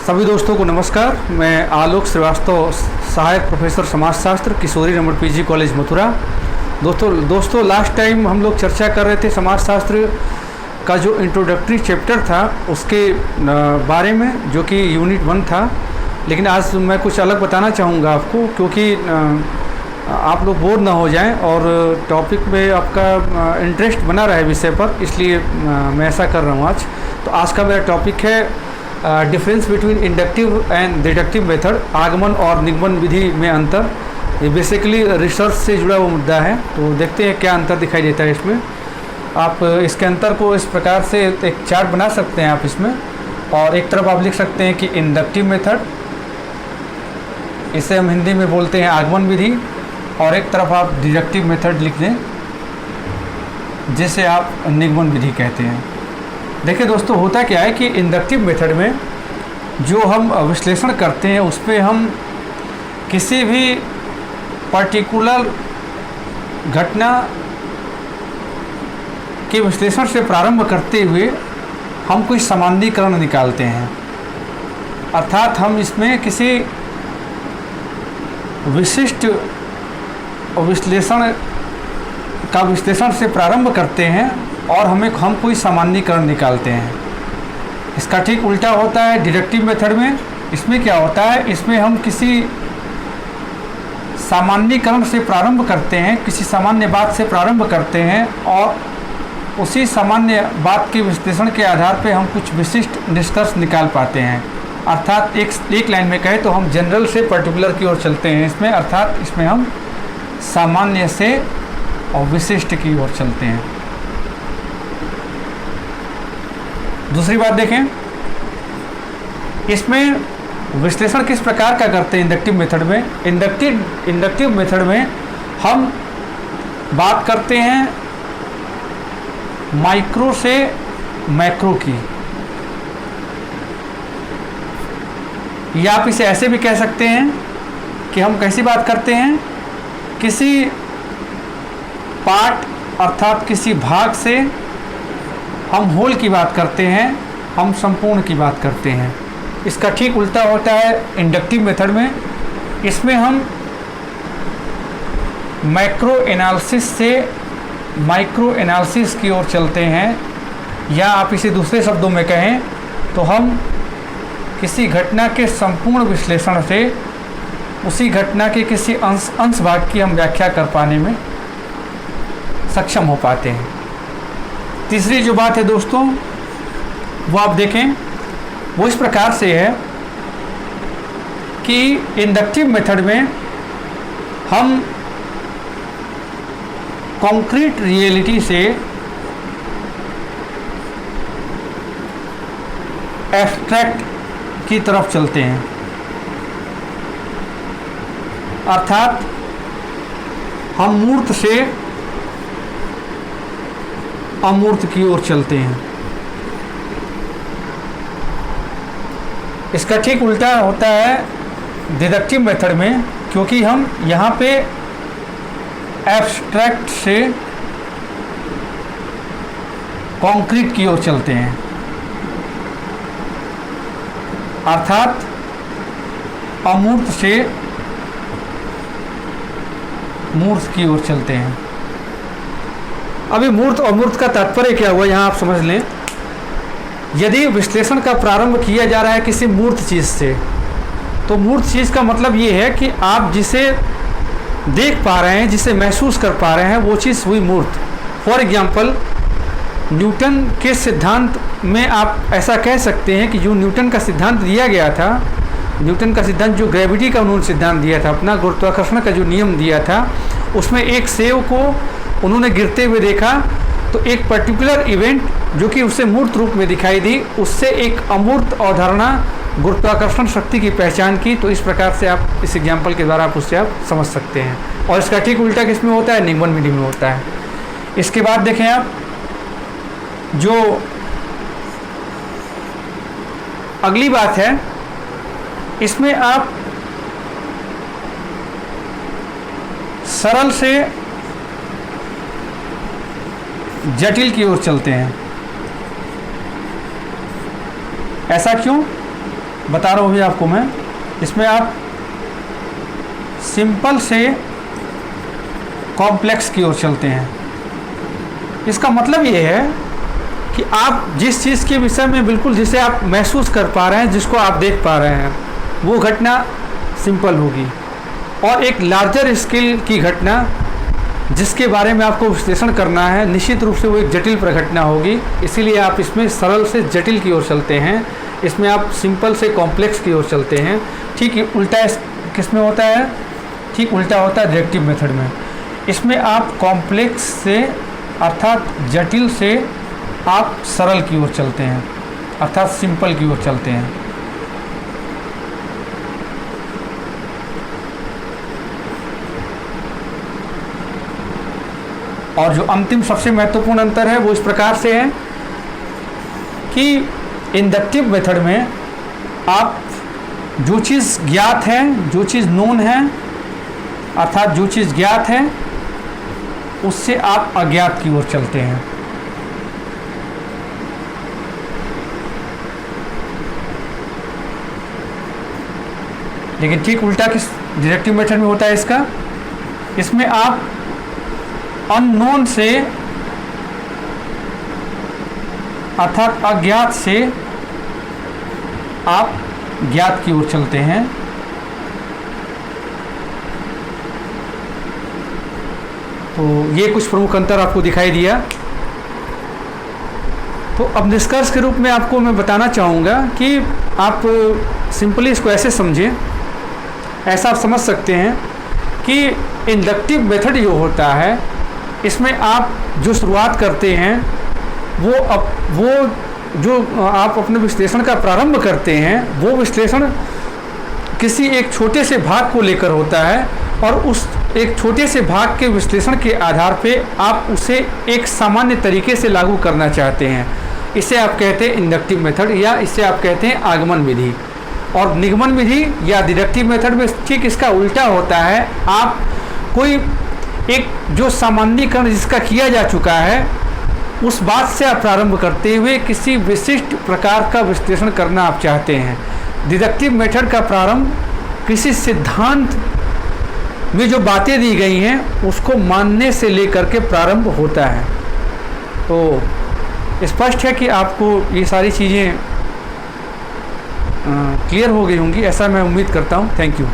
सभी दोस्तों को नमस्कार। मैं आलोक श्रीवास्तव, सहायक प्रोफेसर समाजशास्त्र, किशोरी रमन पीजी कॉलेज मथुरा। दोस्तों लास्ट टाइम हम लोग चर्चा कर रहे थे समाजशास्त्र का जो इंट्रोडक्टरी चैप्टर था उसके बारे में, जो कि यूनिट 1 था। लेकिन आज मैं कुछ अलग बताना चाहूँगा आपको, क्योंकि आप लोग बोर ना हो जाएं और टॉपिक में आपका इंटरेस्ट बना रहे विषय पर, इसलिए मैं ऐसा कर रहा हूँ आज। तो आज का मेरा टॉपिक है difference between inductive and deductive method, आगमन और निगमन विधि में अंतर। ये बेसिकली रिसर्च से जुड़ा हुआ मुद्दा है। तो देखते हैं क्या अंतर दिखाई देता है इसमें। आप इसके अंतर को इस प्रकार से एक चार्ट बना सकते हैं आप इसमें, और एक तरफ आप लिख सकते हैं कि इंडक्टिव मेथड, इसे हम हिंदी में बोलते हैं आगमन विधि, और एक तरफ आप डिडक्टिव मेथड लिख दें जिसे आप निगमन विधि कहते हैं। देखिए दोस्तों, होता क्या है कि इंडक्टिव मेथड में जो हम विश्लेषण करते हैं उस पर हम किसी भी पर्टिकुलर घटना के विश्लेषण से प्रारंभ करते हुए हम कोई सामान्यीकरण निकालते हैं। अर्थात हम इसमें किसी विशिष्ट विश्लेषण से प्रारंभ करते हैं और हम कोई सामान्यीकरण निकालते हैं। इसका ठीक उल्टा होता है डिडक्टिव मेथड में। इसमें क्या होता है, इसमें हम किसी सामान्यीकरण से प्रारंभ करते हैं, किसी सामान्य बात से प्रारंभ करते हैं, और उसी सामान्य बात के विश्लेषण के आधार पर हम कुछ विशिष्ट निष्कर्ष निकाल पाते हैं। अर्थात एक लाइन में कहें तो हम जनरल से पर्टिकुलर की ओर चलते हैं इसमें, अर्थात इसमें हम सामान्य से और विशिष्ट की ओर चलते हैं। दूसरी बात देखें, इसमें विश्लेषण किस प्रकार का करते हैं इंडक्टिव मेथड में। इंडक्टिव मेथड में हम बात करते हैं माइक्रो से मैक्रो की, या आप इसे ऐसे भी कह सकते हैं कि हम कैसी बात करते हैं, किसी पार्ट अर्थात किसी भाग से हम होल की बात करते हैं, हम संपूर्ण की बात करते हैं। इसका ठीक उल्टा होता है इंडक्टिव मेथड में। इसमें हम मैक्रो एनालिसिस से माइक्रो एनालिसिस की ओर चलते हैं, या आप इसे दूसरे शब्दों में कहें तो हम किसी घटना के संपूर्ण विश्लेषण से उसी घटना के किसी अंश भाग की हम व्याख्या कर पाने में सक्षम हो पाते हैं। तीसरी जो बात है दोस्तों, वो आप देखें, वो इस प्रकार से है कि इंडक्टिव मेथड में हम कॉन्क्रीट रियलिटी से एब्स्ट्रैक्ट की तरफ चलते हैं। अर्थात हम मूर्त से अमूर्त की ओर चलते हैं। इसका ठीक उल्टा होता है डिडक्टिव मेथड में, क्योंकि हम यहाँ पे एब्स्ट्रैक्ट से कॉन्क्रीट की ओर चलते हैं। अर्थात अमूर्त से मूर्त की ओर चलते हैं। अभी मूर्त और अमूर्त का तात्पर्य क्या हुआ, यहाँ आप समझ लें। यदि विश्लेषण का प्रारंभ किया जा रहा है किसी मूर्त चीज़ से, तो मूर्त चीज़ का मतलब ये है कि आप जिसे देख पा रहे हैं, जिसे महसूस कर पा रहे हैं, वो चीज़ हुई मूर्त। फॉर एग्जाम्पल, न्यूटन के सिद्धांत में आप ऐसा कह सकते हैं कि जो न्यूटन का सिद्धांत दिया गया था, न्यूटन का सिद्धांत जो ग्रेविटी का उन्होंने सिद्धांत दिया था, अपना गुरुत्वाकर्षण का जो नियम दिया था, उसमें एक सेब को उन्होंने गिरते हुए देखा, तो एक पर्टिकुलर इवेंट जो कि उसे मूर्त रूप में दिखाई दी, उससे एक अमूर्त अवधारणा गुरुत्वाकर्षण शक्ति की पहचान की। तो इस प्रकार से आप इस एग्जाम्पल के द्वारा आप उससे आप समझ सकते हैं। और इसका ठीक उल्टा किसमें होता है, निगमन विधि में होता है। इसके बाद देखें आप, जो अगली बात है, इसमें आप सरल से जटिल की ओर चलते हैं। ऐसा क्यों? बता रहा हूँ अभी आपको मैं। इसमें आप सिंपल से कॉम्प्लेक्स की ओर चलते हैं। इसका मतलब ये है कि आप जिस चीज़ के विषय में बिल्कुल जिसे आप महसूस कर पा रहे हैं, जिसको आप देख पा रहे हैं, वो घटना सिंपल होगी, और एक लार्जर स्केल की घटना जिसके बारे में आपको विश्लेषण करना है, निश्चित रूप से वो एक जटिल घटना होगी। इसीलिए आप इसमें सरल से जटिल की ओर चलते हैं, इसमें आप सिंपल से कॉम्प्लेक्स की ओर चलते हैं। ठीक उल्टा किस में होता है? ठीक उल्टा होता है डिडक्टिव मेथड में। इसमें आप कॉम्प्लेक्स से अर्थात जटिल से आप सरल की ओर चलते हैं, अर्थात सिंपल की ओर चलते हैं। और जो अंतिम सबसे महत्वपूर्ण अंतर है वो इस प्रकार से है कि इंडक्टिव मेथड में आप जो चीज़ ज्ञात है, जो चीज़ नोन है, अर्थात जो चीज़ ज्ञात है उससे आप अज्ञात की ओर चलते हैं। लेकिन ठीक उल्टा किस डिडक्टिव मेथड में होता है इसका? इसमें आप अननोन से अर्थात अज्ञात से आप ज्ञात की ओर चलते हैं। तो ये कुछ प्रमुख अंतर आपको दिखाई दिया। तो अब निष्कर्ष के रूप में आपको मैं बताना चाहूँगा कि आप सिंपली इसको ऐसे समझें, ऐसा आप समझ सकते हैं कि इंडक्टिव मेथड जो होता है इसमें आप जो शुरुआत करते हैं वो जो आप अपने विश्लेषण का प्रारंभ करते हैं वो विश्लेषण किसी एक छोटे से भाग को लेकर होता है, और उस एक छोटे से भाग के विश्लेषण के आधार पे आप उसे एक सामान्य तरीके से लागू करना चाहते हैं। इसे आप कहते हैं इंडक्टिव मेथड, या इसे आप कहते हैं आगमन विधि। और निगमन विधि या डिडक्टिव मेथड में ठीक इसका उल्टा होता है। आप कोई एक जो सामान्यीकरण जिसका किया जा चुका है उस बात से आप प्रारंभ करते हुए किसी विशिष्ट प्रकार का विश्लेषण करना आप चाहते हैं। डिडक्टिव मेथड का प्रारंभ किसी सिद्धांत में जो बातें दी गई हैं उसको मानने से लेकर के प्रारंभ होता है। तो स्पष्ट है कि आपको ये सारी चीज़ें क्लियर हो गई होंगी, ऐसा मैं उम्मीद करता हूँ। Thank you.